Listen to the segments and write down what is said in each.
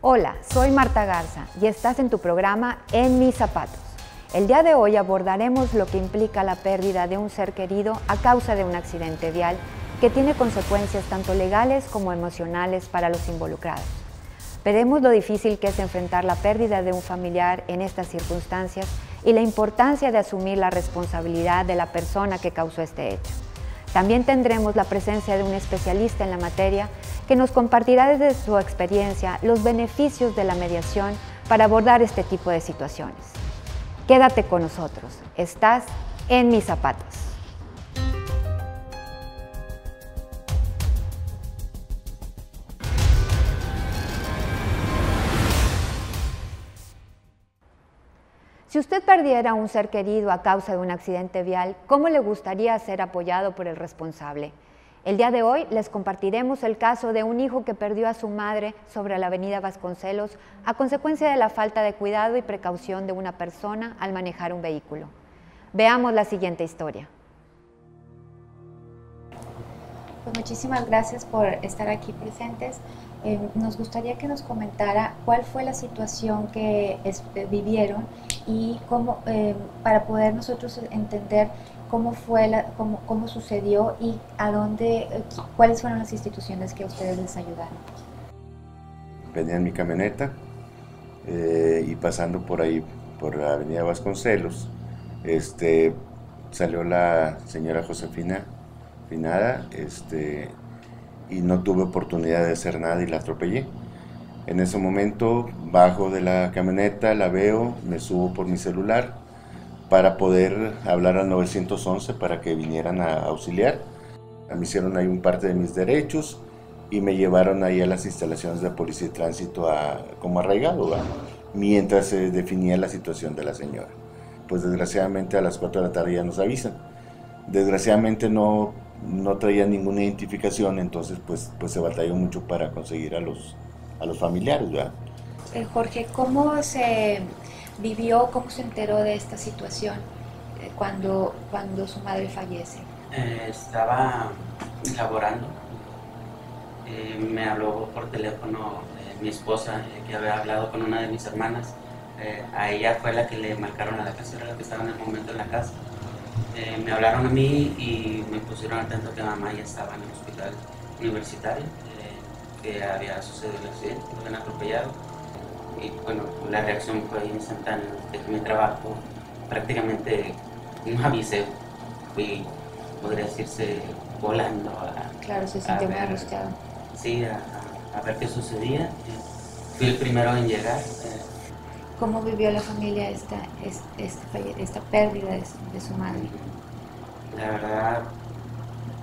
Hola, soy Marta Garza y estás en tu programa En Mis Zapatos. El día de hoy abordaremos lo que implica la pérdida de un ser querido a causa de un accidente vial que tiene consecuencias tanto legales como emocionales para los involucrados. Veremos lo difícil que es enfrentar la pérdida de un familiar en estas circunstancias y la importancia de asumir la responsabilidad de la persona que causó este hecho. También tendremos la presencia de un especialista en la materia que nos compartirá desde su experiencia los beneficios de la mediación para abordar este tipo de situaciones. Quédate con nosotros, estás en Mis Zapatos. Si usted perdiera a un ser querido a causa de un accidente vial, ¿cómo le gustaría ser apoyado por el responsable? El día de hoy les compartiremos el caso de un hijo que perdió a su madre sobre la avenida Vasconcelos a consecuencia de la falta de cuidado y precaución de una persona al manejar un vehículo. Veamos la siguiente historia. Pues muchísimas gracias por estar aquí presentes. Nos gustaría que nos comentara cuál fue la situación que vivieron y cómo, para poder nosotros entender cómo fue cómo sucedió y a dónde, cuáles fueron las instituciones que a ustedes les ayudaron. Venía en mi camioneta y pasando por ahí, por la avenida Vasconcelos, salió la señora Josefina Finada, y no tuve oportunidad de hacer nada y la atropellé. En ese momento bajo de la camioneta, la veo, me subo por mi celular para poder hablar al 911 para que vinieran a auxiliar. Me hicieron ahí un parte de mis derechos y me llevaron ahí a las instalaciones de Policía de Tránsito como arraigado, ¿verdad? Mientras se definía la situación de la señora. Pues desgraciadamente a las 4 de la tarde ya nos avisan. Desgraciadamente no traía ninguna identificación, entonces pues se batalló mucho para conseguir a los familiares, ¿verdad? Jorge, ¿cómo se vivió, cómo se enteró de esta situación cuando su madre fallece? Estaba laborando, me habló por teléfono mi esposa, que había hablado con una de mis hermanas. A ella fue la que le marcaron a la casera, la que estaba en el momento en la casa. Me hablaron a mí y me pusieron atento que mamá ya estaba en el hospital universitario, que había sucedido el accidente, lo habían atropellado. Y bueno, la reacción fue instantánea. Dejé mi trabajo, prácticamente no avisé, fui, podría decirse, volando Claro, se sintió muy angustiado. Sí, a ver qué sucedía. Fui el primero en llegar. ¿Cómo vivió la familia esta pérdida de su madre? La verdad,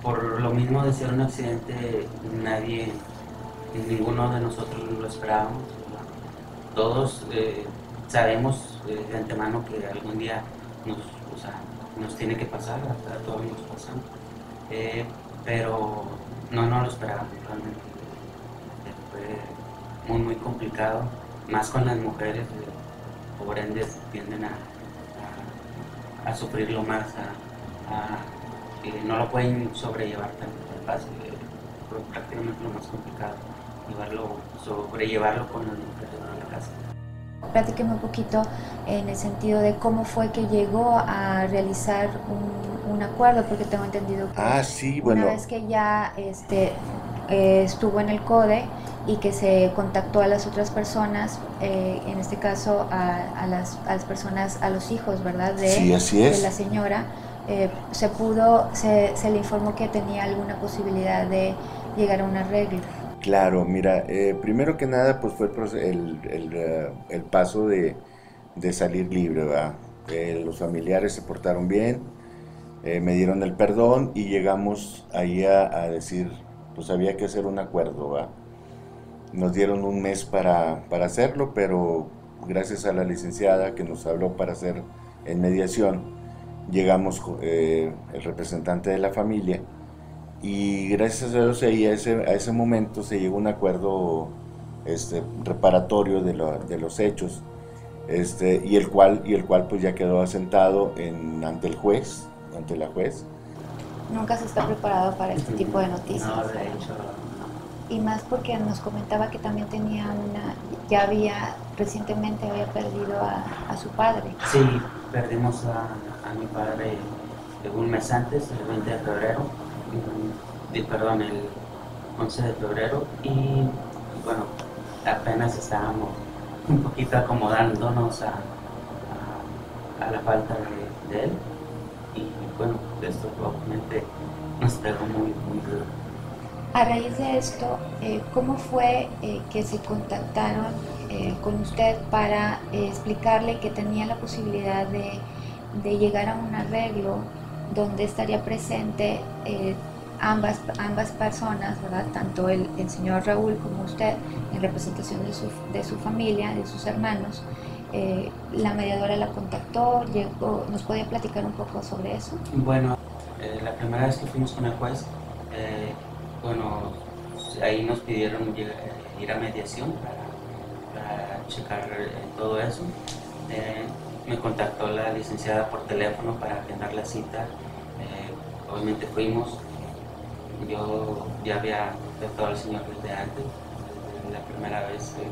por lo mismo de ser un accidente, ninguno de nosotros lo esperábamos. Todos sabemos de antemano que algún día nos tiene que pasar, hasta todos nos pasan, pero no lo esperábamos realmente. Fue muy complicado, más con las mujeres, por ende tienden a sufrirlo más, no lo pueden sobrellevar tan fácil, prácticamente lo más complicado, sobrellevarlo con las mujeres en la casa. Platíqueme un poquito en el sentido de cómo fue que llegó a realizar un acuerdo, porque tengo entendido que sí, bueno, una vez que ya estuvo en el CODE y que se contactó a las otras personas, en este caso a las personas, a los hijos, ¿verdad? Sí, así es. De la señora, se le informó que tenía alguna posibilidad de llegar a un arreglo. Claro, mira, primero que nada pues fue el paso de salir libre, ¿verdad? Los familiares se portaron bien, me dieron el perdón y llegamos ahí a decir, pues había que hacer un acuerdo, ¿verdad? Nos dieron un mes para hacerlo, pero gracias a la licenciada que nos habló para hacer en mediación, llegamos el representante de la familia. Y gracias a Dios ahí a ese momento se llegó a un acuerdo reparatorio de los hechos, y el cual pues ya quedó asentado ante la juez. Nunca se está preparado para este tipo de noticias. No, de hecho, Y más porque nos comentaba que también tenía recientemente había perdido a su padre. Sí, perdimos a mi padre un mes antes, el 20 de febrero, perdón, el 11 de febrero, y bueno, apenas estábamos un poquito acomodándonos a la falta de él, y bueno, esto obviamente nos pegó muy, muy duro. A raíz de esto, ¿cómo fue que se contactaron con usted para explicarle que tenía la posibilidad de llegar a un arreglo donde estaría presente ambas personas, ¿verdad? Tanto el señor Raúl como usted, en representación de su familia, de sus hermanos? La mediadora la contactó, llegó, ¿nos podía platicar un poco sobre eso? Bueno, la primera vez que fuimos con el juez, bueno, ahí nos pidieron ir a mediación para checar todo eso. Me contactó la licenciada por teléfono para agendar la cita. Obviamente fuimos. Yo ya había contactado al señor desde antes, desde la primera vez que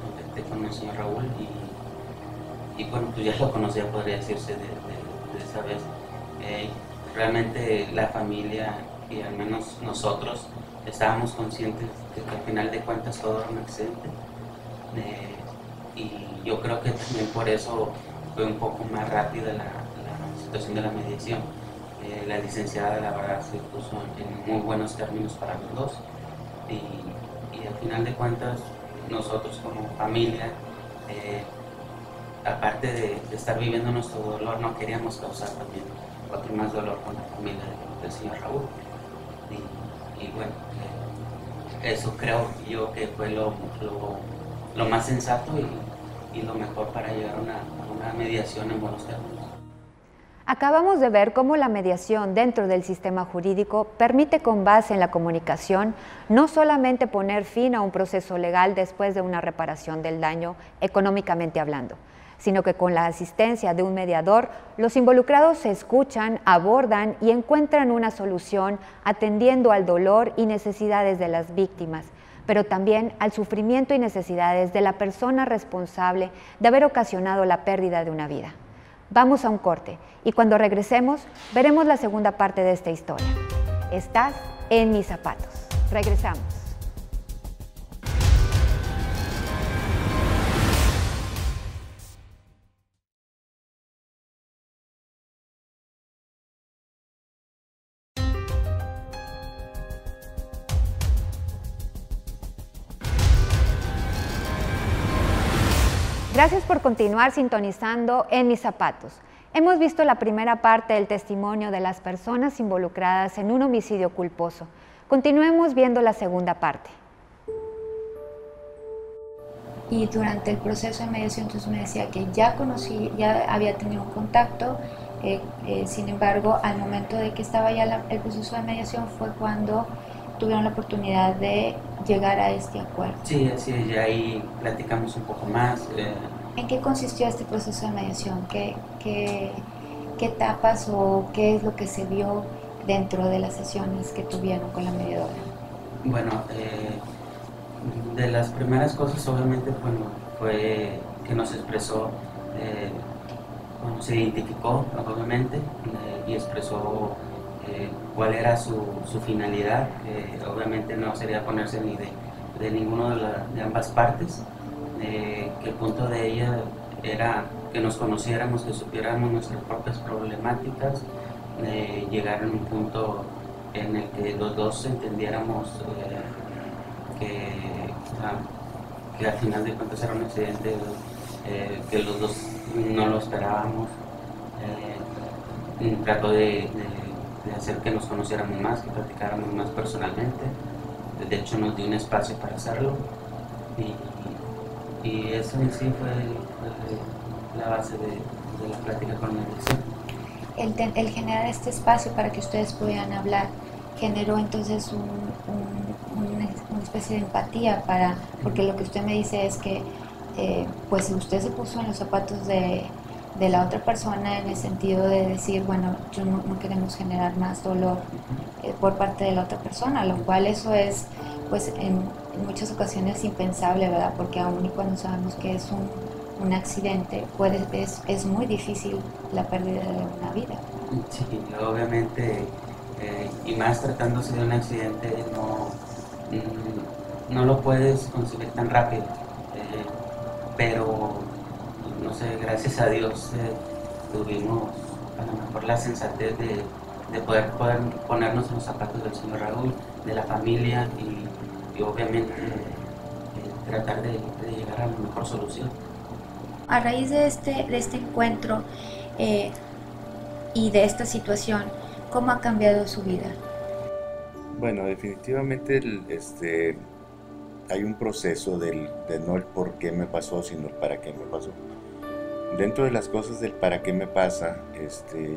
contacté con el señor Raúl, y bueno, pues ya lo conocía, podría decirse, de esa vez. Realmente la familia y al menos nosotros estábamos conscientes de que al final de cuentas todo era un accidente, y yo creo que también por eso fue un poco más rápida la situación de la mediación. La licenciada, la verdad, se puso en muy buenos términos para los dos, y al final de cuentas nosotros como familia, aparte de estar viviendo nuestro dolor, no queríamos causar también otro más dolor con la familia del señor Raúl. Y bueno, eso creo yo que fue lo más sensato y lo mejor para llegar a una mediación en buenos términos. Acabamos de ver cómo la mediación dentro del sistema jurídico permite, con base en la comunicación, no solamente poner fin a un proceso legal después de una reparación del daño económicamente hablando, sino que con la asistencia de un mediador, los involucrados se escuchan, abordan y encuentran una solución atendiendo al dolor y necesidades de las víctimas, pero también al sufrimiento y necesidades de la persona responsable de haber ocasionado la pérdida de una vida. Vamos a un corte y cuando regresemos veremos la segunda parte de esta historia. Estás en mis zapatos. Regresamos. Gracias por continuar sintonizando En Mis Zapatos. Hemos visto la primera parte del testimonio de las personas involucradas en un homicidio culposo. Continuemos viendo la segunda parte. Y durante el proceso de mediación, entonces me decía que ya había tenido un contacto, sin embargo, al momento de que estaba ya el proceso de mediación fue cuando tuvieron la oportunidad de llegar a este acuerdo. Sí, así es, y ahí platicamos un poco más. ¿En qué consistió este proceso de mediación? ¿Qué etapas o qué es lo que se vio dentro de las sesiones que tuvieron con la mediadora? Bueno, de las primeras cosas obviamente fue que nos expresó, se identificó obviamente y expresó cuál era su finalidad, que obviamente no sería ponerse ni de ninguno de ambas partes, que el punto de ella era que nos conociéramos, que supiéramos nuestras propias problemáticas, llegar a un punto en el que los dos entendiéramos que al final de cuentas era un accidente, que los dos no lo esperábamos. Trató de hacer que nos conociéramos más, que platicáramos más personalmente. De hecho nos dio un espacio para hacerlo, y eso en sí fue la base de la plática con la mediación. El generar este espacio para que ustedes pudieran hablar generó entonces una especie de empatía porque lo que usted me dice es que pues usted se puso en los zapatos de de la otra persona en el sentido de decir, bueno, yo no queremos generar más dolor por parte de la otra persona, lo cual eso es, pues, en muchas ocasiones impensable, ¿verdad? Porque aún y cuando sabemos que es un accidente, es muy difícil la pérdida de una vida. Sí, obviamente, y más tratándose de un accidente, no lo puedes concebir tan rápido, pero no sé, gracias a Dios tuvimos a lo mejor la sensatez de poder ponernos en los zapatos del señor Raúl, de la familia y obviamente tratar de llegar a la mejor solución. A raíz de este encuentro y de esta situación, ¿cómo ha cambiado su vida? Bueno, definitivamente hay un proceso de no el por qué me pasó, sino el para qué me pasó. Dentro de las cosas del para qué me pasa,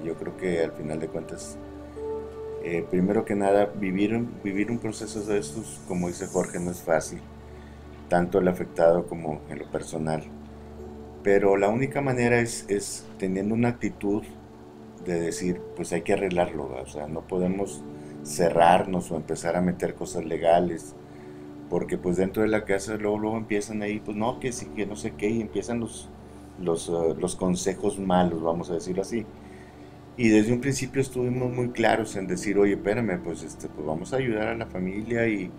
yo creo que al final de cuentas, primero que nada, vivir un proceso de estos, como dice Jorge, no es fácil, tanto el afectado como en lo personal. Pero la única manera es teniendo una actitud de decir, pues hay que arreglarlo, ¿verdad? O sea, no podemos cerrarnos o empezar a meter cosas legales, porque pues dentro de la casa luego empiezan ahí, pues no, que sí, que no sé qué, y empiezan los consejos malos, vamos a decirlo así. Y desde un principio estuvimos muy claros en decir, oye, espérame, pues, pues vamos a ayudar a la familia y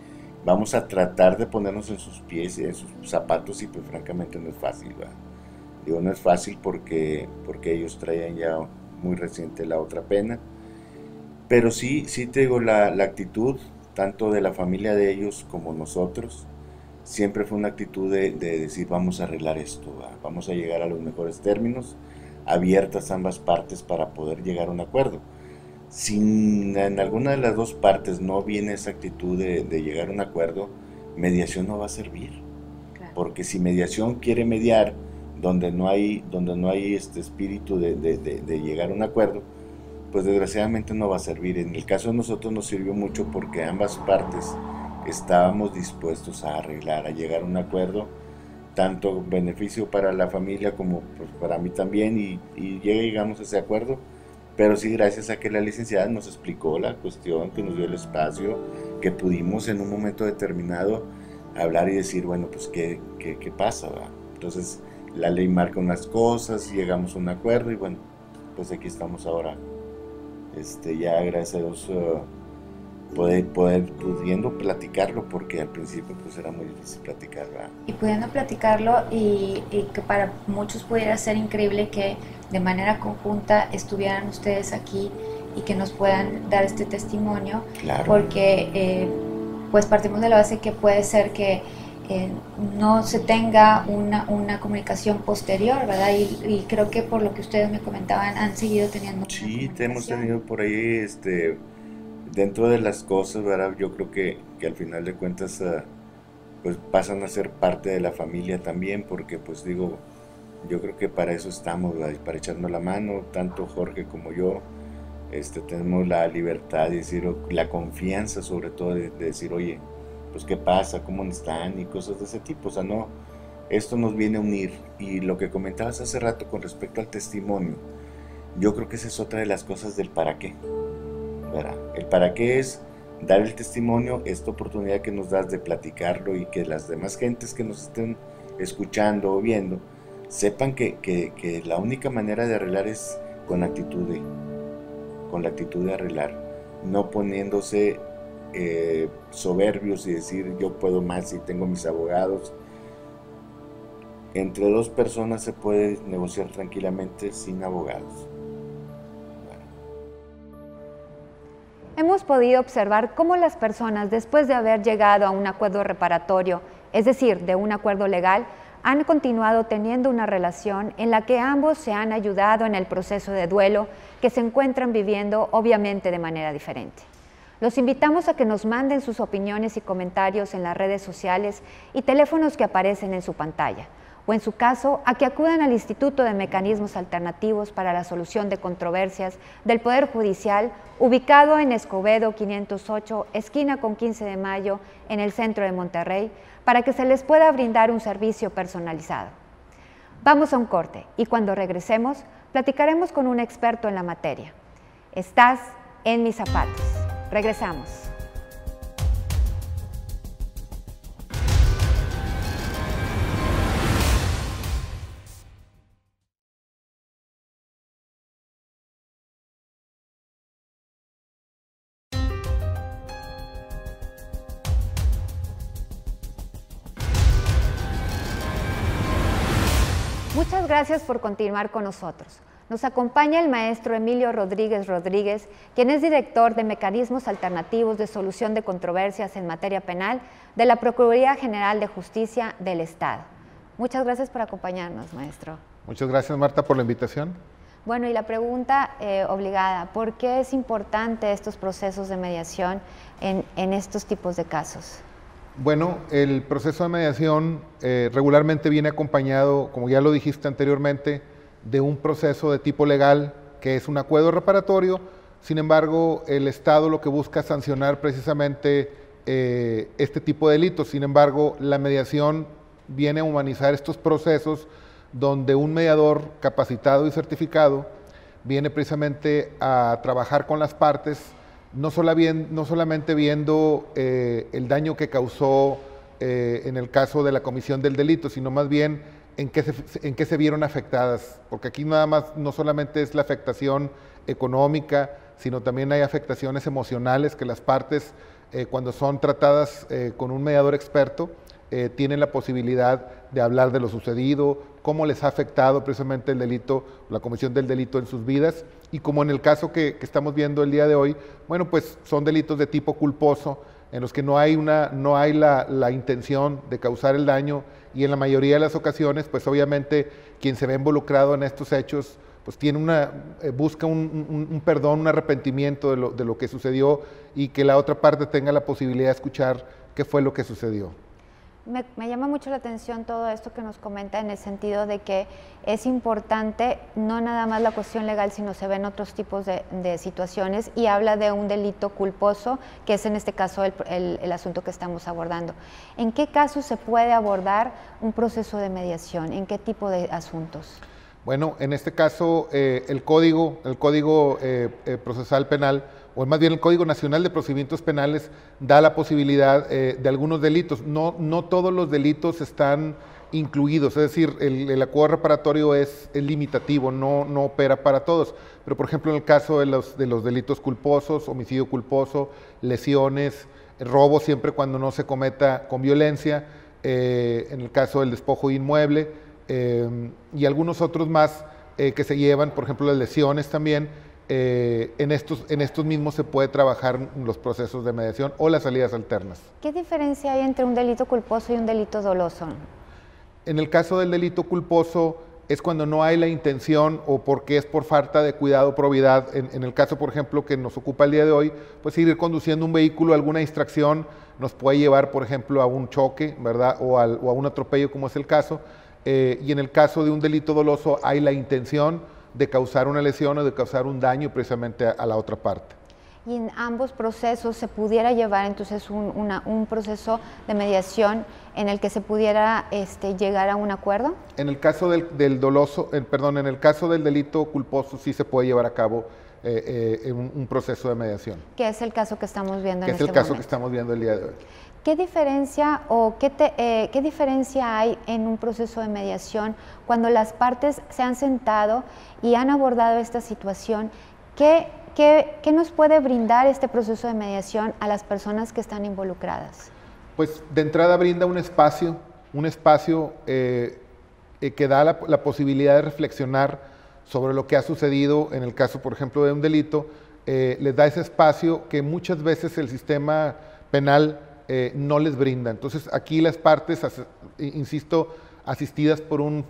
vamos a tratar de ponernos en sus pies, en sus zapatos, y pues francamente no es fácil, ¿verdad? Digo, no es fácil porque ellos traían ya muy reciente la otra pena, pero sí te digo, la actitud tanto de la familia de ellos como nosotros, siempre fue una actitud de decir, vamos a arreglar esto, ¿verdad? Vamos a llegar a los mejores términos, abiertas ambas partes para poder llegar a un acuerdo. Si en alguna de las dos partes no viene esa actitud de llegar a un acuerdo, mediación no va a servir. Claro. Porque si mediación quiere mediar donde no hay este espíritu de llegar a un acuerdo, pues desgraciadamente no va a servir. En el caso de nosotros nos sirvió mucho porque ambas partes estábamos dispuestos a arreglar, a llegar a un acuerdo, tanto beneficio para la familia como pues para mí también, y llegamos a ese acuerdo. Pero sí, gracias a que la licenciada nos explicó la cuestión, que nos dio el espacio, que pudimos en un momento determinado hablar y decir, bueno, pues qué pasa, ¿verdad? Entonces la ley marca unas cosas, llegamos a un acuerdo y bueno, pues aquí estamos ahora, ya gracias a Dios pudiendo platicarlo, porque al principio pues era muy difícil platicar, ¿verdad? Y pudiendo platicarlo y que para muchos pudiera ser increíble que de manera conjunta estuvieran ustedes aquí y que nos puedan dar este testimonio, claro. Porque pues partimos de la base que puede ser que no se tenga una comunicación posterior, ¿verdad? Y creo que por lo que ustedes me comentaban han seguido teniendo. Sí, hemos tenido por ahí, dentro de las cosas, ¿verdad? Yo creo que al final de cuentas pues pasan a ser parte de la familia también, porque pues digo, yo creo que para eso estamos, ¿verdad? Para echarnos la mano, tanto Jorge como yo, tenemos la libertad de decir, la confianza sobre todo de decir, oye, pues qué pasa, cómo están y cosas de ese tipo. O sea, no, esto nos viene a unir. Y lo que comentabas hace rato con respecto al testimonio, yo creo que esa es otra de las cosas del para qué, ¿verdad? El para qué es dar el testimonio, esta oportunidad que nos das de platicarlo y que las demás gentes que nos estén escuchando o viendo sepan que la única manera de arreglar es con la actitud de arreglar, no poniéndose soberbios y decir yo puedo más y tengo mis abogados. Entre dos personas se puede negociar tranquilamente sin abogados. Hemos podido observar cómo las personas, después de haber llegado a un acuerdo reparatorio, es decir, de un acuerdo legal, han continuado teniendo una relación en la que ambos se han ayudado en el proceso de duelo que se encuentran viviendo, obviamente de manera diferente. Los invitamos a que nos manden sus opiniones y comentarios en las redes sociales y teléfonos que aparecen en su pantalla, o en su caso, a que acudan al Instituto de Mecanismos Alternativos para la Solución de Controversias del Poder Judicial, ubicado en Escobedo 508, esquina con 15 de Mayo, en el centro de Monterrey, para que se les pueda brindar un servicio personalizado. Vamos a un corte y cuando regresemos platicaremos con un experto en la materia. Estás en mis zapatos. Regresamos. Muchas gracias por continuar con nosotros. Nos acompaña el maestro Emilio Rodríguez Rodríguez, quien es director de Mecanismos Alternativos de Solución de Controversias en Materia Penal de la Procuraduría General de Justicia del Estado. Muchas gracias por acompañarnos, maestro. Muchas gracias, Marta, por la invitación. Bueno, y la pregunta obligada, ¿por qué es importante estos procesos de mediación en estos tipos de casos? Bueno, el proceso de mediación regularmente viene acompañado, como ya lo dijiste anteriormente, de un proceso de tipo legal que es un acuerdo reparatorio. Sin embargo, el Estado lo que busca es sancionar precisamente este tipo de delitos. Sin embargo, la mediación viene a humanizar estos procesos donde un mediador capacitado y certificado viene precisamente a trabajar con las partes, no solamente viendo el daño que causó en el caso de la comisión del delito, sino más bien en qué se vieron afectadas, porque aquí nada más no solamente es la afectación económica, sino también hay afectaciones emocionales que las partes, cuando son tratadas con un mediador experto, tienen la posibilidad de hablar de lo sucedido, cómo les ha afectado precisamente el delito, la comisión del delito en sus vidas, y como en el caso que estamos viendo el día de hoy, bueno, pues son delitos de tipo culposo, en los que no hay la intención de causar el daño, y en la mayoría de las ocasiones, pues obviamente quien se ve involucrado en estos hechos, pues busca un perdón, un arrepentimiento de lo que sucedió, y que la otra parte tenga la posibilidad de escuchar qué fue lo que sucedió. Me llama mucho la atención todo esto que nos comenta, en el sentido de que es importante no nada más la cuestión legal, sino se ven otros tipos de situaciones, y habla de un delito culposo, que es en este caso el asunto que estamos abordando. ¿En qué casos se puede abordar un proceso de mediación? ¿En qué tipo de asuntos? Bueno, en este caso el Código Procesal Penal, o más bien el Código Nacional de Procedimientos Penales, da la posibilidad de algunos delitos. No todos los delitos están incluidos, es decir, el acuerdo reparatorio es limitativo, no opera para todos. Pero, por ejemplo, en el caso de los delitos culposos, homicidio culposo, lesiones, robo siempre cuando no se cometa con violencia, en el caso del despojo de inmueble, y algunos otros más que se llevan, por ejemplo, las lesiones también. En estos mismos se puede trabajar los procesos de mediación o las salidas alternas. ¿Qué diferencia hay entre un delito culposo y un delito doloso? En el caso del delito culposo es cuando no hay la intención o porque es por falta de cuidado o probidad. En el caso, por ejemplo, que nos ocupa el día de hoy, pues ir conduciendo un vehículo, alguna distracción nos puede llevar, por ejemplo, a un choque, ¿verdad? O a un atropello, como es el caso. Y en el caso de un delito doloso hay la intención de causar una lesión o de causar un daño precisamente a la otra parte. Y en ambos procesos se pudiera llevar entonces un proceso de mediación en el que se pudiera llegar a un acuerdo. En el caso en el caso del delito culposo sí se puede llevar a cabo un proceso de mediación. Que es el caso que estamos viendo en este momento. Que es el caso que estamos viendo el día de hoy. ¿Qué diferencia qué diferencia hay en un proceso de mediación cuando las partes se han sentado y han abordado esta situación? ¿Qué nos puede brindar este proceso de mediación a las personas que están involucradas? Pues de entrada brinda un espacio que da la posibilidad de reflexionar sobre lo que ha sucedido en el caso, por ejemplo, de un delito. Les da ese espacio que muchas veces el sistema penal no les brinda. Entonces aquí las partes, insisto, asistidas por un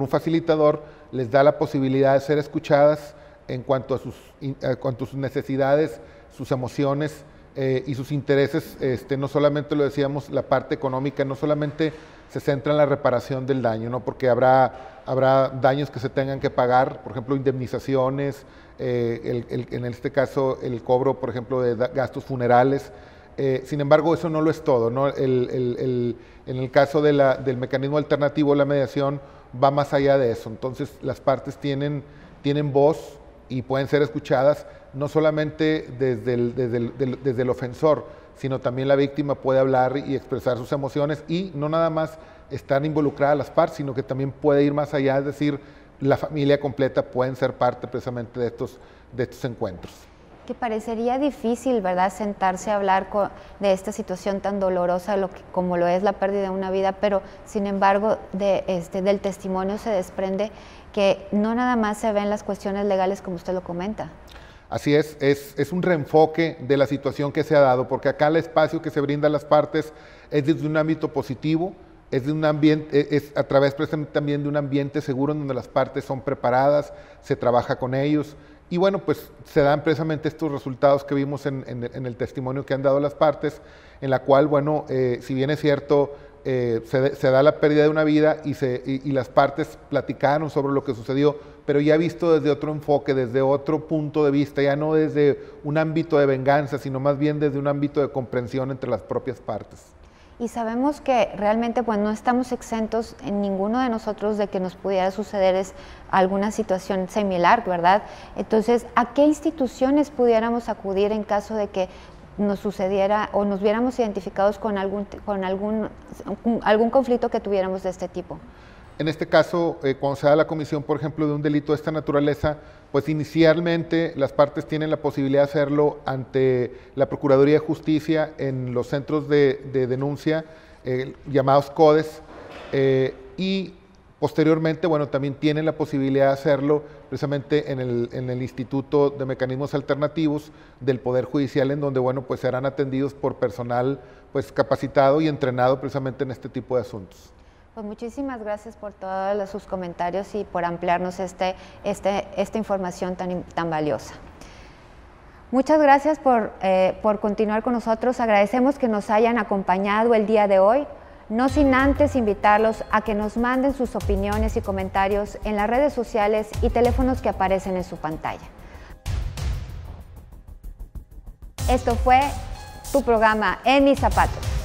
facilitador, les da la posibilidad de ser escuchadas en cuanto a sus necesidades, sus emociones y sus intereses. No solamente lo decíamos, la parte económica no solamente se centra en la reparación del daño, ¿no? Porque habrá daños que se tengan que pagar, por ejemplo, indemnizaciones, en este caso el cobro, por ejemplo, de gastos funerales. Sin embargo, eso no lo es todo, ¿no? En el caso del mecanismo alternativo de la mediación, va más allá de eso. Entonces las partes tienen voz y pueden ser escuchadas no solamente desde el ofensor, sino también la víctima puede hablar y expresar sus emociones, y no nada más están involucradas las partes, sino que también puede ir más allá, es decir, la familia completa pueden ser parte precisamente de estos encuentros. Que parecería difícil, ¿verdad?, sentarse a hablar de esta situación tan dolorosa como lo es la pérdida de una vida, pero sin embargo del testimonio se desprende que no nada más se ven las cuestiones legales como usted lo comenta. Así es un reenfoque de la situación que se ha dado, porque acá el espacio que se brinda a las partes es desde un ámbito positivo, es de un ambiente, es a través precisamente también de un ambiente seguro en donde las partes son preparadas, se trabaja con ellos, y bueno, pues se dan precisamente estos resultados que vimos en el testimonio que han dado las partes, en la cual, bueno, si bien es cierto, se da la pérdida de una vida y las partes platicaron sobre lo que sucedió, pero ya visto desde otro enfoque, desde otro punto de vista, ya no desde un ámbito de venganza, sino más bien desde un ámbito de comprensión entre las propias partes. Y sabemos que realmente pues no estamos exentos en ninguno de nosotros de que nos pudiera suceder alguna situación similar, ¿verdad? Entonces, ¿a qué instituciones pudiéramos acudir en caso de que nos sucediera o nos viéramos identificados con algún conflicto que tuviéramos de este tipo? En este caso, cuando se da la comisión, por ejemplo, de un delito de esta naturaleza, pues inicialmente las partes tienen la posibilidad de hacerlo ante la Procuraduría de Justicia en los centros de denuncia, llamados CODES, y posteriormente, bueno, también tienen la posibilidad de hacerlo precisamente en el Instituto de Mecanismos Alternativos del Poder Judicial, en donde, bueno, pues serán atendidos por personal pues capacitado y entrenado precisamente en este tipo de asuntos. Pues muchísimas gracias por todos sus comentarios y por ampliarnos esta información tan valiosa. Muchas gracias por continuar con nosotros. Agradecemos que nos hayan acompañado el día de hoy, no sin antes invitarlos a que nos manden sus opiniones y comentarios en las redes sociales y teléfonos que aparecen en su pantalla. Esto fue tu programa En Mis Zapatos.